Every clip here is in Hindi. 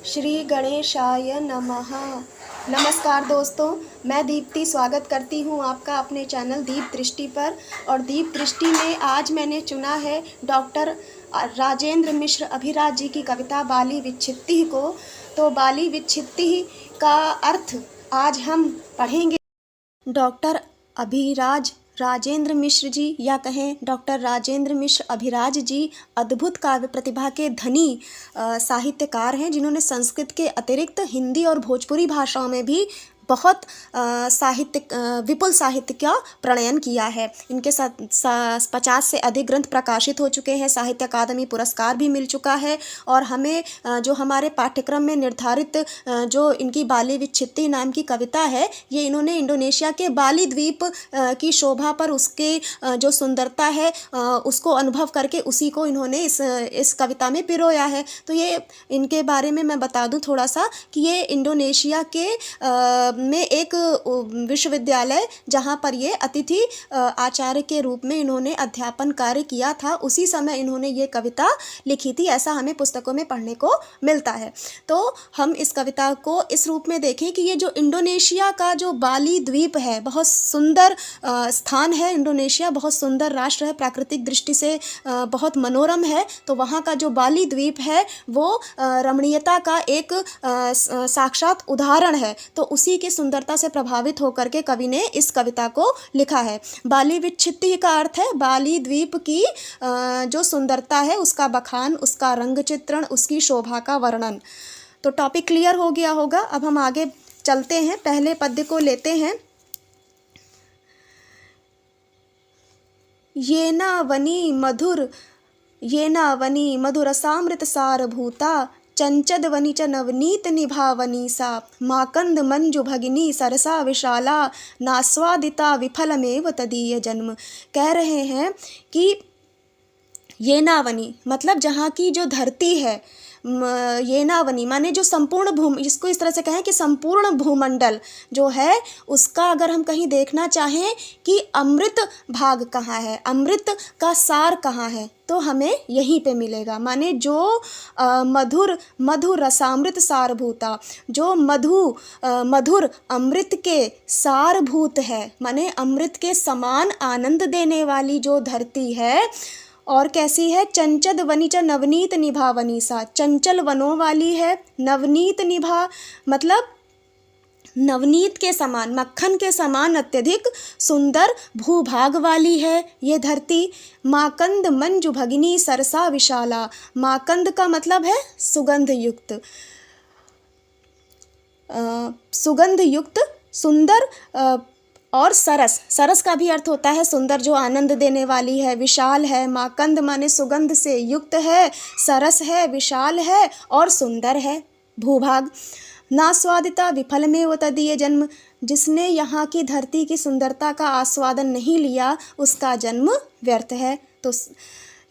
श्री गणेशाय नमः। नमस्कार दोस्तों, मैं दीप्ति स्वागत करती हूँ आपका अपने चैनल दीप दृष्टि पर। और दीप दृष्टि में आज मैंने चुना है डॉक्टर राजेंद्र मिश्र अभिराज जी की कविता बाली विच्छित्ति को। तो बाली विच्छित्ति का अर्थ आज हम पढ़ेंगे। डॉक्टर अभिराज राजेंद्र मिश्र जी या कहें डॉक्टर राजेंद्र मिश्र अभिराज जी अद्भुत काव्य प्रतिभा के धनी साहित्यकार हैं, जिन्होंने संस्कृत के अतिरिक्त हिंदी और भोजपुरी भाषाओं में भी बहुत विपुल साहित्य का प्रणयन किया है। इनके 50 से अधिक ग्रंथ प्रकाशित हो चुके हैं, साहित्य अकादमी पुरस्कार भी मिल चुका है। और हमें जो हमारे पाठ्यक्रम में निर्धारित जो इनकी बाली विच्छित्ति नाम की कविता है, ये इन्होंने इंडोनेशिया के बाली द्वीप की शोभा पर उसके जो सुंदरता है उसको अनुभव करके उसी को इन्होंने इस कविता में पिरोया है। तो ये इनके बारे में मैं बता दूं थोड़ा सा कि ये इंडोनेशिया के में एक विश्वविद्यालय जहाँ पर ये अतिथि आचार्य के रूप में इन्होंने अध्यापन कार्य किया था, उसी समय इन्होंने ये कविता लिखी थी, ऐसा हमें पुस्तकों में पढ़ने को मिलता है। तो हम इस कविता को इस रूप में देखें कि ये जो इंडोनेशिया का जो बाली द्वीप है, बहुत सुंदर स्थान है। इंडोनेशिया बहुत सुंदर राष्ट्र है, प्राकृतिक दृष्टि से बहुत मनोरम है। तो वहाँ का जो बाली द्वीप है वो रमणीयता का एक साक्षात उदाहरण है। तो उसी की सुंदरता से प्रभावित होकर के कवि ने इस कविता को लिखा है। बाली विच्छित्ति का अर्थ है बाली द्वीप की जो सुंदरता है उसका बखान, उसका रंग चित्रण, उसकी शोभा का वर्णन। तो टॉपिक क्लियर हो गया होगा। अब हम आगे चलते हैं, पहले पद्य को लेते हैं। ये ना वनी मधुरसामृत सारभूता चंचदवनी च नवनीत निभावनी सा माकंद मंजु भगिनी सरसा विशाला नास्वादिता विफलमेव तदीय जन्म। कह रहे हैं कि ये नावनी मतलब जहाँ की जो धरती है, ये नावनी माने जो संपूर्ण भूमि, इसको इस तरह से कहें कि संपूर्ण भूमंडल जो है उसका अगर हम कहीं देखना चाहें कि अमृत भाग कहाँ है, अमृत का सार कहाँ है, तो हमें यहीं पे मिलेगा। माने जो मधुर रसामृत सारभूता, जो मधुर अमृत के सारभूत है, माने अमृत के समान आनंद देने वाली जो धरती है। और कैसी है? चंचद वनी च नवनीत निभा वनी सा, चंचल वनों वाली है। नवनीत निभा मतलब नवनीत के समान, मक्खन के समान अत्यधिक सुंदर भूभाग वाली है ये धरती। माकंद मंजु भगिनी सरसा विशाला, माकंद का मतलब है सुगंध युक्त, सुंदर और सरस का भी अर्थ होता है सुंदर, जो आनंद देने वाली है। विशाल है, माकंद माने सुगंध से युक्त है, सरस है, विशाल है और सुंदर है भूभाग। नास्वादिता विफल में वो तदीय जन्म, जिसने यहाँ की धरती की सुंदरता का आस्वादन नहीं लिया उसका जन्म व्यर्थ है। तो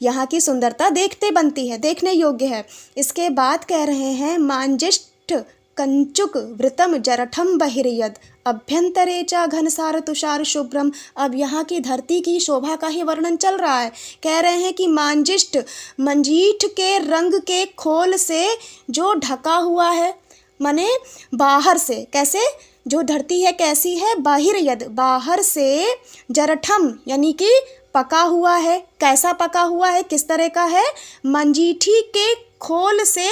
यहाँ की सुंदरता देखते बनती है, देखने योग्य है। इसके बाद कह रहे हैं मांजिष्ठ कंचुक वृतम जरठम बहिर्यद अभ्यंतरे चा घनसार तुषार शुभ्रम। अब यहाँ की धरती की शोभा का ही वर्णन चल रहा है। कह रहे हैं कि मांजिष्ठ मंजीठ के रंग के खोल से जो ढका हुआ है, माने बाहर से, कैसे जो धरती है कैसी है? बाहिर्यद बाहर से, जरठम यानी कि पका हुआ है। कैसा पका हुआ है, किस तरह का है? मंजीठी के खोल से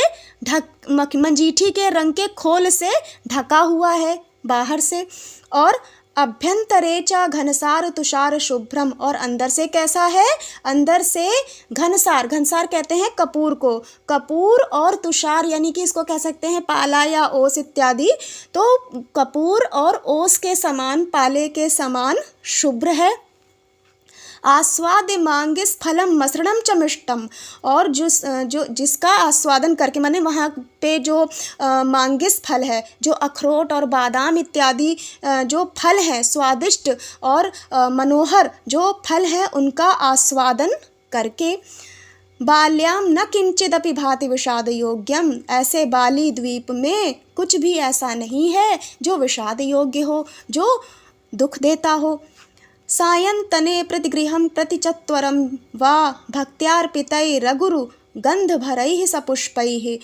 मंजीठी के रंग के खोल से ढका हुआ है बाहर से। और अभ्यंतरे चा घनसार तुषार शुभ्रम, और अंदर से कैसा है? अंदर से घनसार, घनसार कहते हैं कपूर को, कपूर और तुषार यानी कि इसको कह सकते हैं पाला या ओस इत्यादि। तो कपूर और ओस के समान, पाले के समान शुभ्र है। आस्वाद मांगिस फलम मसृणम चमिष्टम, और जिसका आस्वादन करके, माने वहाँ पे जो मांगिस फल है, जो अखरोट और बादाम इत्यादि जो फल है, स्वादिष्ट और मनोहर जो फल है, उनका आस्वादन करके। बाल्याम न किंचिदपि भाति विषाद योग्यम, ऐसे बाली द्वीप में कुछ भी ऐसा नहीं है जो विषाद योग्य हो, जो दुख देता हो। सायंतने प्रतिगृहं प्रतिचत्वरं वा भक्त्यार्पितैरगुरु गंधभरैः सपुष्पैः,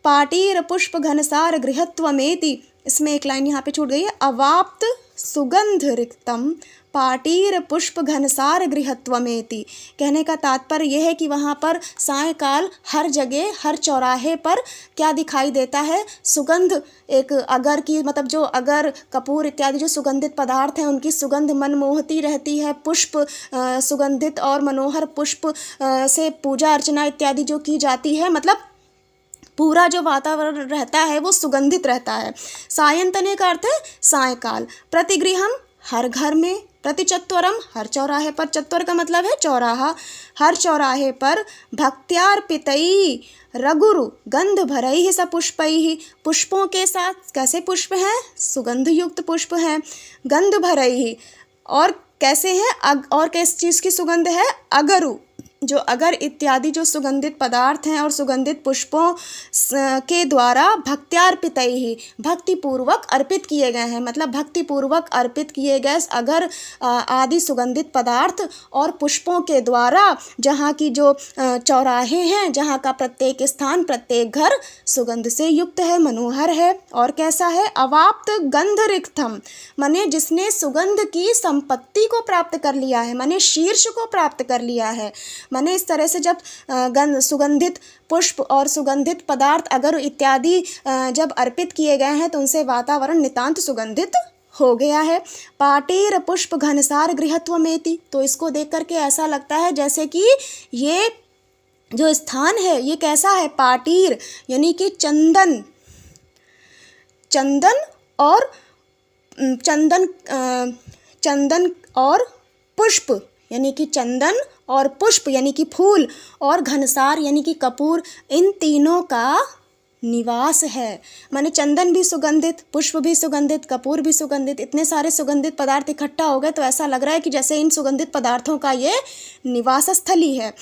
पाटीर पुष्प घनसार गृहत्वमेति, इसमें एक लाइन यहाँ पे छूट गई है, अवाप्त सुगंध रिक्तम पाटीर पुष्प घनसार गृहत्वमेति। कहने का तात्पर्य यह है कि वहाँ पर सायंकाल हर जगह हर चौराहे पर क्या दिखाई देता है, सुगंध, एक अगर की मतलब जो अगर कपूर इत्यादि जो सुगंधित पदार्थ हैं उनकी सुगंध मनमोहती रहती है। पुष्प सुगंधित और मनोहर पुष्प से पूजा अर्चना इत्यादि जो की जाती है, मतलब पूरा जो वातावरण रहता है वो सुगंधित रहता है। सायंतने का अर्थ है सायंकाल। प्रतिगृहम हर घर में, प्रतिचत्वरम हर चौराहे पर, चत्वर का मतलब है चौराहा, हर चौराहे पर, भक्त्यार्पितई रघुरु गंध भरई ही सपुष्पई, पुष्पों के साथ, कैसे पुष्प हैं, सुगंध युक्त पुष्प हैं, गंध भरई ही, और कैसे हैं, और किस चीज़ की सुगंध है, अगरु, जो अगर इत्यादि जो सुगंधित पदार्थ हैं और सुगंधित पुष्पों के द्वारा भक्त्यार्पितई ही भक्तिपूर्वक अर्पित किए गए हैं, मतलब भक्तिपूर्वक अर्पित किए गए अगर आदि सुगंधित पदार्थ और पुष्पों के द्वारा जहाँ की जो चौराहे हैं, जहाँ का प्रत्येक स्थान प्रत्येक घर सुगंध से युक्त है, मनोहर है। और कैसा है, अवाप्त गंध रिक्तम, माने जिसने सुगंध की संपत्ति को प्राप्त कर लिया है, माने शीर्ष को प्राप्त कर लिया है। माने इस तरह से जब सुगंधित पुष्प और सुगंधित पदार्थ अगर इत्यादि जब अर्पित किए गए हैं तो उनसे वातावरण नितांत सुगंधित हो गया है। पाटीर पुष्प घनसार गृहत्वमेति, तो इसको देख करके ऐसा लगता है जैसे कि ये जो स्थान है ये कैसा है, पाटीर यानी कि चंदन, चंदन और चंदन और पुष्प यानी कि चंदन और पुष्प यानी कि फूल, और घनसार यानी कि कपूर, इन तीनों का निवास है। माने चंदन भी सुगंधित, पुष्प भी सुगंधित, कपूर भी सुगंधित, इतने सारे सुगंधित पदार्थ इकट्ठा हो गए तो ऐसा लग रहा है कि जैसे इन सुगंधित पदार्थों का ये निवास स्थली है।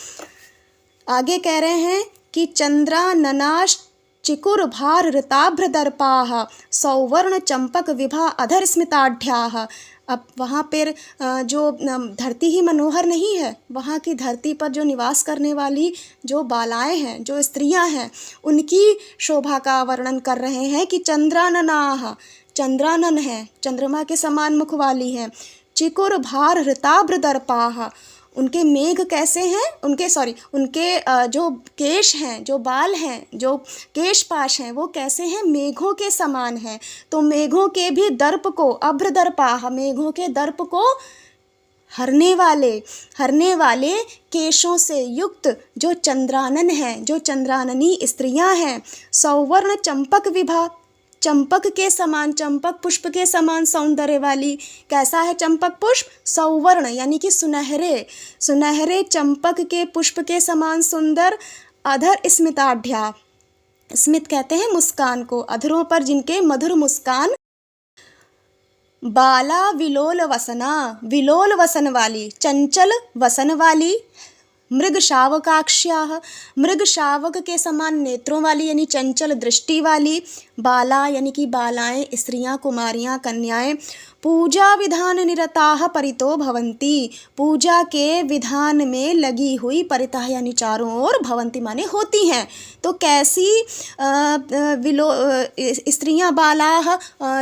आगे कह रहे हैं कि चंद्राननाश चिकुर भार ऋताभ्र दर्पाः सौवर्ण चंपक विभा अधर स्मिताढ्याः। अब वहाँ पर जो धरती ही मनोहर नहीं है, वहाँ की धरती पर जो निवास करने वाली जो बालाएं हैं, जो स्त्रियां हैं, उनकी शोभा का वर्णन कर रहे हैं कि चंद्राननाः, चंद्रानन है, चंद्रमा के समान मुख वाली हैं, चिकुर भार ऋताभ्र दर्पाः, उनके मेघ कैसे हैं, उनके जो केश हैं, जो बाल हैं, जो केशपाश हैं वो कैसे हैं, मेघों के समान हैं। तो मेघों के भी दर्प को, अभ्र दर्पाः, मेघों के दर्प को हरने वाले केशों से युक्त जो चंद्रानन हैं, जो चंद्राननी स्त्रियां हैं। सौवर्ण चंपक विभा, चंपक के समान, चंपक पुष्प के समान सौंदर्य वाली। कैसा है चंपक पुष्प, सौवर्ण यानी कि सुनहरे, सुनहरे चंपक के पुष्प के समान सुंदर। अधर स्मिताढ्या, स्मित कहते हैं मुस्कान को, अधरों पर जिनके मधुर मुस्कान। बाला विलोल वसना, विलोल वसन वाली, चंचल वसन वाली। मृग शावकाक्ष्याः, मृग शावक के समान नेत्रों वाली यानी चंचल दृष्टि वाली। बाला यानी कि बालाएं, स्त्रियां, कुमारियां, कन्याएं। पूजा विधान निरताः परितो भवन्ति, पूजा के विधान में लगी हुई, परितः यानी चारों ओर, भवन्ति माने होती हैं। तो कैसी स्त्रियां बालाः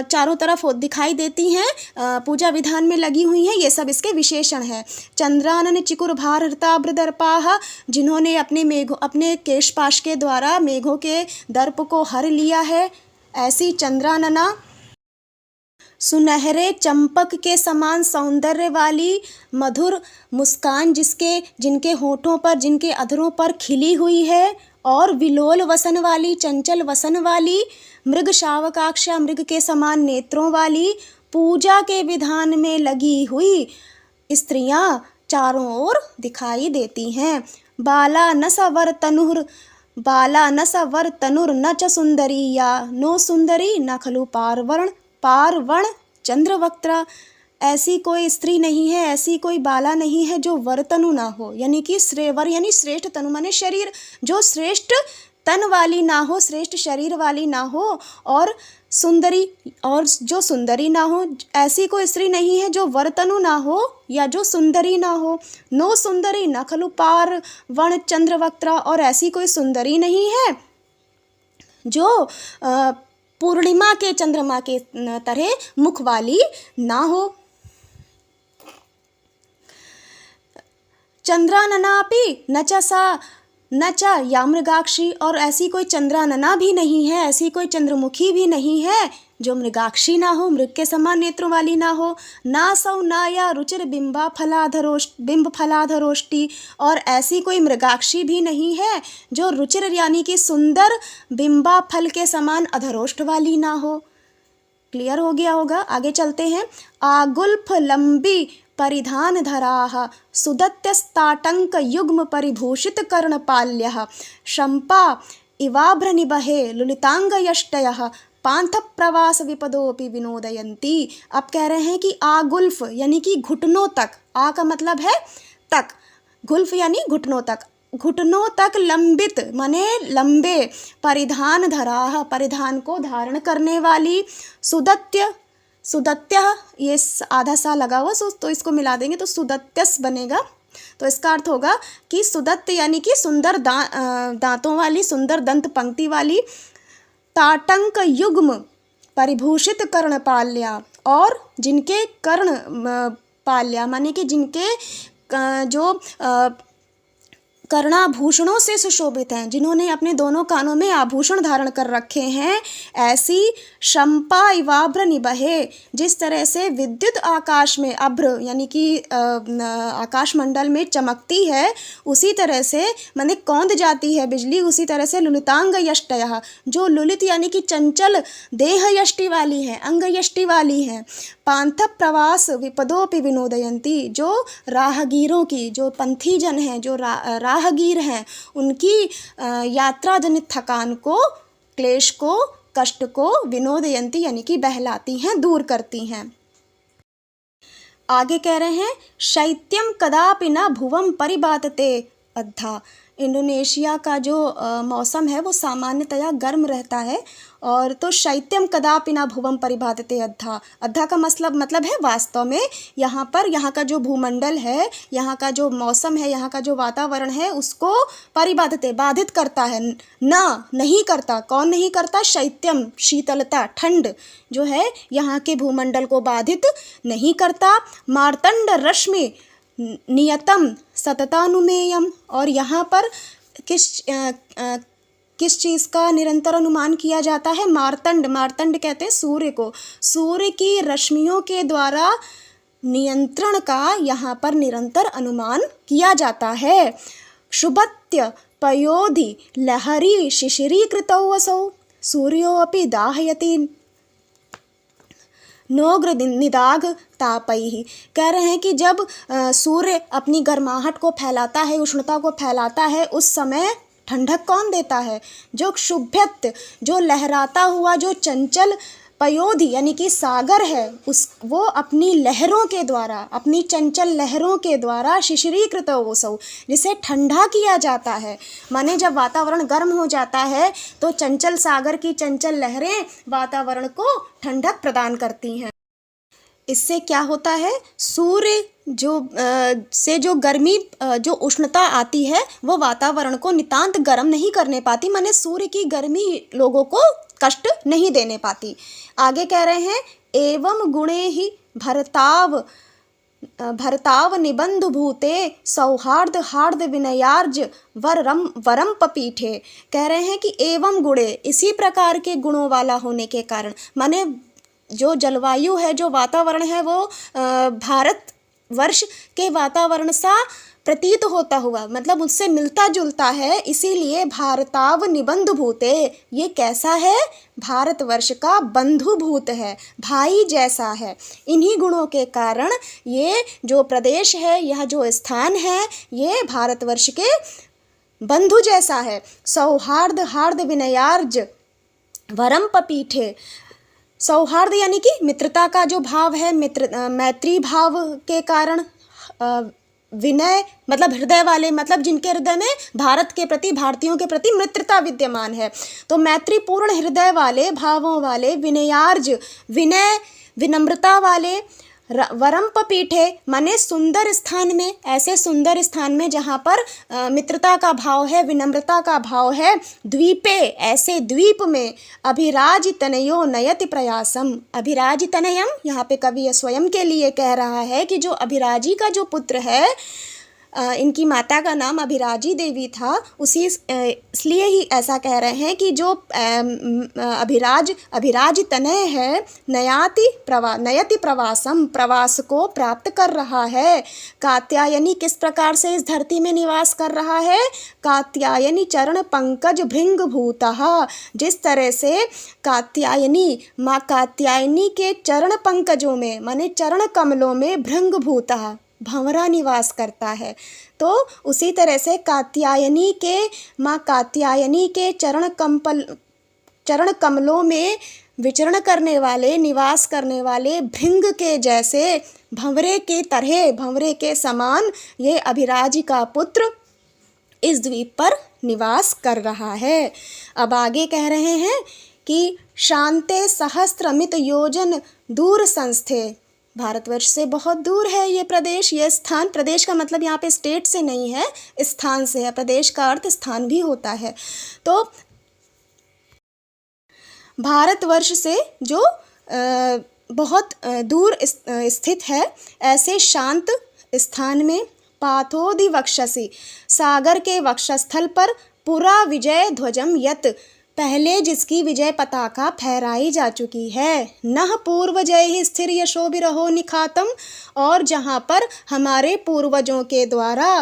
चारों तरफ दिखाई देती हैं, पूजा विधान में लगी हुई हैं, ये सब इसके विशेषण है। चंद्रानन चिकुर भार ऋताभ्र दर्पाः, जिन्होंने अपने केशपाश के द्वारा मेघों के दर्प को हर लिया है, ऐसी चंद्रानना। सुनहरे चंपक के समान सौंदर्य वाली, मधुर मुस्कान जिनके होठों पर, जिनके अधरों पर खिली हुई है, और विलोल वसन वाली, चंचल वसन वाली। मृग शावकाक्षा, मृग के समान नेत्रों वाली। पूजा के विधान में लगी हुई स्त्रियां चारों ओर दिखाई देती हैं। बाला न सवर तनुर, बाला न सवर तनुर न च सुंदरी या नो सुंदरी न खलु पारवर्ण, पारवर्ण चंद्रवक्त्रा। ऐसी कोई स्त्री नहीं है, ऐसी कोई बाला नहीं है जो वरतनु ना हो, यानी कि श्रेवर यानी श्रेष्ठ तनु माने शरीर, जो श्रेष्ठ तन वाली ना हो, श्रेष्ठ शरीर वाली ना हो, और सुंदरी, और जो सुंदरी ना हो। ऐसी कोई स्त्री नहीं है जो वरतनु ना हो या जो सुंदरी ना हो। नो सुंदरी न खलु पारवर्ण चंद्रवक्त्रा, और ऐसी कोई सुंदरी नहीं है जो पूर्णिमा के चंद्रमा के तरह मुख वाली ना हो। चंद्राननापि न च सा न च या मृगाक्षी, और ऐसी कोई चंद्रानना भी नहीं है, ऐसी कोई चंद्रमुखी भी नहीं है जो मृगाक्षी ना हो, मृग के समान नेत्रों वाली ना हो। ना सौ ना या रुचिर बिंब फलाधरोष्टि, और ऐसी कोई मृगाक्षी भी नहीं है जो रुचिर यानी कि सुंदर बिंबा फल के समान अधरोष्ट वाली ना हो। क्लियर हो गया होगा। आगे चलते हैं। आगुल्फ लंबी परिधान धराः सुदत्यस्ताटंक युग्म परिभूषित कर्णपाल्यः शंपा इवाभ्रनिबहे लुलितांगयष्टयः पांथ प्रवास विपदोपि विनोदयन्ति। अब कह रहे हैं कि आगुल्फ यानी कि घुटनों तक, आ का मतलब है तक, गुल्फ यानी घुटनों तक, घुटनों तक लंबित माने लंबे, परिधान धराः परिधान को धारण करने वाली, सुदत्य सुदत्य ये आधा सा लगा हुआ तो इसको मिला देंगे तो सुदत्यस बनेगा। तो इसका अर्थ होगा कि सुदत्त यानी कि सुंदर दांतों वाली, सुंदर दंत पंक्ति वाली, ताटंक युग्म परिभूषित कर्णपाल्या, और जिनके कर्ण पाल्या माने कि जिनके जो कर्णाभूषणों से सुशोभित हैं, जिन्होंने अपने दोनों कानों में आभूषण धारण कर रखे हैं, ऐसी शंपा इवाभ्र निबहे, जिस तरह से विद्युत आकाश में अभ्र यानी कि आकाश मंडल में चमकती है, उसी तरह से माने कौंध जाती है बिजली, उसी तरह से लुलितांग यष्टयः, जो लुलित यानी कि चंचल देह यष्टि वाली हैं, अंग यष्टि वाली हैं, पांथ प्रवास विपदोपि विनोदयन्ति, जो राहगीरों की, जो पंथी जन हैं, जो राहगीर हैं, उनकी यात्रा जनित थकान को, क्लेश को, कष्ट को विनोदयन्ति यानी कि बहलाती हैं, दूर करती हैं। आगे कह रहे हैं शैत्यम कदापि न भुवम परिबातते अद्धा। इंडोनेशिया का जो मौसम है वो सामान्यतया गर्म रहता है, और तो शैत्यम कदापि न भुवम परिबातते अद्धा, अद्धा का मतलब है वास्तव में यहाँ पर, यहाँ का जो भूमंडल है, यहाँ का जो मौसम है, यहाँ का जो वातावरण है, उसको परिबातते बाधित करता है, ना नहीं करता। कौन नहीं करता? शैत्यम शीतलता, ठंड जो है यहाँ के भूमंडल को बाधित नहीं करता। मार्तंड रश्मि नियतम सततानुमेयम, और यहाँ पर किस चीज़ का निरंतर अनुमान किया जाता है? मार्तंड, मार्तंड कहते हैं सूर्य को, सूर्य की रश्मियों के द्वारा नियंत्रण का यहाँ पर निरंतर अनुमान किया जाता है। शुभत्य पयोधि लहरी शिशिरीकृतौ असौ सूर्योऽपि दाहयति नोग्र निदाघ तापैः। कह रहे हैं कि जब सूर्य अपनी गर्माहट को फैलाता है, उष्णता को फैलाता है, उस समय ठंडक कौन देता है? जो क्षुभ्यत, जो लहराता हुआ, जो चंचल पयोधि यानी कि सागर है, वो अपनी लहरों के द्वारा, अपनी चंचल लहरों के द्वारा शिशिरीकृत ओसौ, जिसे ठंडा किया जाता है। माने जब वातावरण गर्म हो जाता है तो चंचल सागर की चंचल लहरें वातावरण को ठंडक प्रदान करती हैं। इससे क्या होता है? सूर्य जो गर्मी, जो उष्णता आती है, वो वातावरण को नितांत गर्म नहीं करने पाती, माने सूर्य की गर्मी लोगों को कष्ट नहीं देने पाती। आगे कह रहे हैं एवं गुणे ही भरताव निबंध भूते सौहार्द हार्द विनयार्ज वरम पपीठे। कह रहे हैं कि एवं गुणे, इसी प्रकार के गुणों वाला होने के कारण, माने जो जलवायु है, जो वातावरण है, वो भारत वर्ष के वातावरण सा प्रतीत होता हुआ, मतलब उससे मिलता जुलता है, इसीलिए भारताव निबंध भूते, ये कैसा है? भारतवर्ष का बंधुभूत है, भाई जैसा है। इन्हीं गुणों के कारण ये जो प्रदेश है, यह जो स्थान है, ये भारतवर्ष के बंधु जैसा है। सौहार्द हार्द विनयार्ज वरम पपीठे, सौहार्द यानी कि मित्रता का जो भाव है, मैत्री भाव के कारण, विनय मतलब हृदय वाले, मतलब जिनके हृदय में भारत के प्रति, भारतीयों के प्रति मित्रता विद्यमान है, तो मैत्रीपूर्ण हृदय वाले, भावों वाले, विनयार्ज विनय विनम्रता वाले, वरम्पपीठे माने सुंदर स्थान में, ऐसे सुंदर स्थान में जहाँ पर मित्रता का भाव है, विनम्रता का भाव है। द्वीपे ऐसे द्वीप में, अभिराजितनयो नयति प्रयासम, अभिराजितनयम यहाँ पे कवि स्वयं के लिए कह रहा है कि जो अभिराजी का जो पुत्र है, इनकी माता का नाम अभिराजी देवी था, उसी इसलिए ही ऐसा कह रहे हैं कि जो अभिराज तनय है, नयति प्रवासम, प्रवास को प्राप्त कर रहा है। कात्यायनी किस प्रकार से इस धरती में निवास कर रहा है? कात्यायनी चरण पंकज भृंग भूतः, जिस तरह से कात्यायनी, माँ कात्यायनी के चरण पंकजों में माने चरण कमलों में भृंग भूतः भंवरा निवास करता है, तो उसी तरह से कात्यायनी के, माँ कात्यायनी के चरण कमलों में विचरण करने वाले, निवास करने वाले भृंग के जैसे, भंवरे के तरह, भंवरे के समान ये अभिराज का पुत्र इस द्वीप पर निवास कर रहा है। अब आगे कह रहे हैं कि शांते सहस्त्रमित योजन दूर संस्थे, भारतवर्ष से बहुत दूर है ये प्रदेश, ये स्थान। प्रदेश का मतलब यहाँ पे स्टेट से नहीं है, स्थान से है। प्रदेश का अर्थ स्थान भी होता है। तो भारतवर्ष से जो बहुत दूर स्थित है, ऐसे शांत स्थान में पाथोदि वक्षसि, सागर के वक्षस्थल पर पुरा विजय ध्वजम यत, पहले जिसकी विजय पताका फहराई जा चुकी है। नह पूर्व जय ही स्थिर यशो बिरहो निखातम, और जहाँ पर हमारे पूर्वजों के द्वारा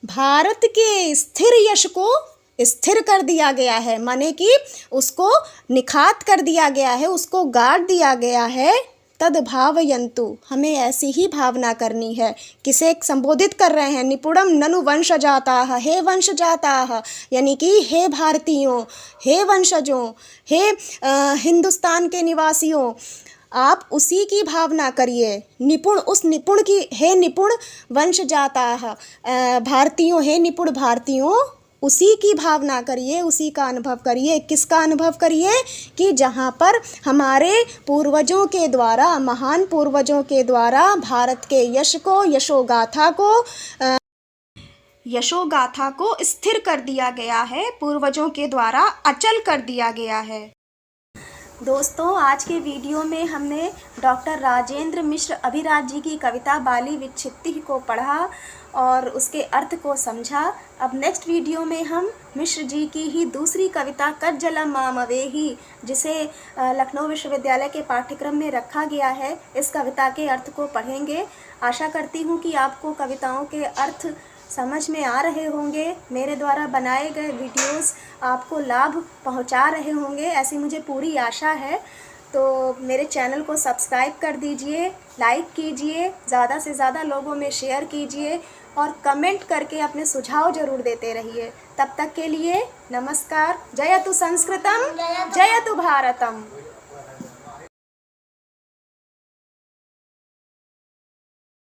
भारत के स्थिर यश को स्थिर कर दिया गया है, माने कि उसको निखात कर दिया गया है, उसको गाड़ दिया गया है। तद भावयन्तु, हमें ऐसी ही भावना करनी है। किसे संबोधित कर रहे हैं? निपुणम ननु वंश जाताः, हे वंश जाताः, यानी कि हे भारतीयों, हे वंशजों, हे हिंदुस्तान के निवासियों, आप उसी की भावना करिए। निपुण, उस निपुण की, हे निपुण वंश जाताः, भारतीयों, हे निपुण भारतीयों, उसी की भावना करिए, उसी का अनुभव करिए। किसका अनुभव करिए? कि जहाँ पर हमारे पूर्वजों के द्वारा, महान पूर्वजों के द्वारा भारत के यश को, यशोगाथा को स्थिर कर दिया गया है, पूर्वजों के द्वारा अचल कर दिया गया है। दोस्तों, आज के वीडियो में हमने डॉक्टर राजेंद्र मिश्र अभिराज जी की कविता बाली विच्छित्ति को पढ़ा और उसके अर्थ को समझा। अब नेक्स्ट वीडियो में हम मिश्र जी की ही दूसरी कविता कज्जलम मामवेही, जिसे लखनऊ विश्वविद्यालय के पाठ्यक्रम में रखा गया है, इस कविता के अर्थ को पढ़ेंगे। आशा करती हूँ कि आपको कविताओं के अर्थ समझ में आ रहे होंगे, मेरे द्वारा बनाए गए वीडियोस आपको लाभ पहुंचा रहे होंगे, ऐसी मुझे पूरी आशा है। तो मेरे चैनल को सब्सक्राइब कर दीजिए, लाइक कीजिए, ज़्यादा से ज़्यादा लोगों में शेयर कीजिए और कमेंट करके अपने सुझाव ज़रूर देते रहिए। तब तक के लिए नमस्कार। जयतु संस्कृतम, जयतु भारतम।